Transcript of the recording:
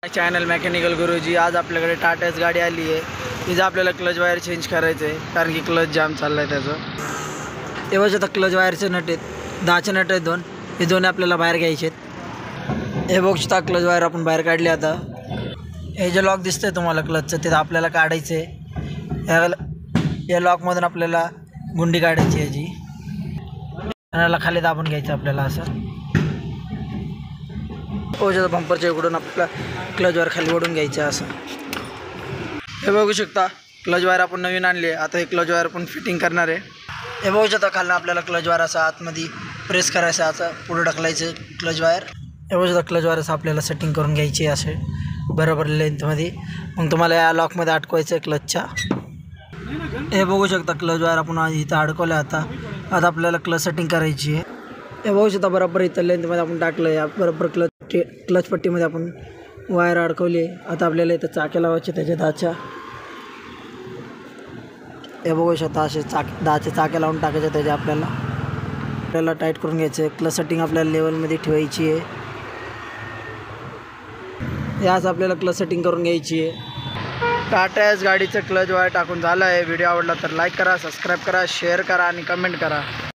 Channel mechanical गुरुजी। आज आपल्याकडे टाटाच गाडी आली आहे। तिचं आपल्याला क्लच वायर चेंज करायचं आहे, कारण की क्लच जाम चालला आहे त्याचं। तेव्हाच आता क्लच वायरचे नट आहेत, 10चे नट आहेत दोन, हे दोन आपल्याला बाहेर घ्यायचे आहेत। हे बघू शकता क्लच वायर आपण बाहेर काढले। आता हे जे लॉक दिसतंय तुम्हाला क्लचचं, ते आपल्याला काढायचं आहे। या लॉकमधून आपल्याला गुंडी काढायची आहे जी, याला खाली दाबून घ्यायचं आपल्याला असं। पोजाचा बंपरच्या इकडून आपला क्लच वायर खाली ओढून घ्यायचं असं। हे बघू शकता क्लच वायर आपण नवीन आणले। आता हे क्लच वायर आपण फिटिंग करणार आहे। हे बघू शकता खालनं आपल्याला क्लच वायर असं आतमध्ये प्रेस करायचं, असं पुढे ढकलायचं क्लच वायर। हे बघू शकता क्लच वायर असं आपल्याला सेटिंग करून घ्यायची असे बरोबर लेंथमध्ये। मग तुम्हाला या लॉकमध्ये अडकवायचं आहे क्लचच्या। हे बघू शकता क्लच वायर आपण इथं अडकवलं। आता आपल्याला क्लच सेटिंग करायची आहे। हे बघू शकता बरोबर इथं लेंथमध्ये आपण टाकलं आहे, बरोबर क्लच पट्टीमध्ये आपण वायर अडकवली। आता आपल्याला इथं चाके लावायचे त्याच्या 10च्या। हे बघू शकता असे 10चे चाके लावून टाकायचे त्याचे आपल्याला टाईट करून घ्यायचं आहे। क्लच सेटिंग आपल्याला लेवलमध्ये ठेवायची आहे। याच आपल्याला क्लच सेटिंग करून घ्यायची आहे। टाटाच गाडीचं क्लच वायर टाकून झालं आहे। व्हिडिओ आवडला तर लाईक करा, सबस्क्राईब करा, शेअर करा आणि कमेंट करा।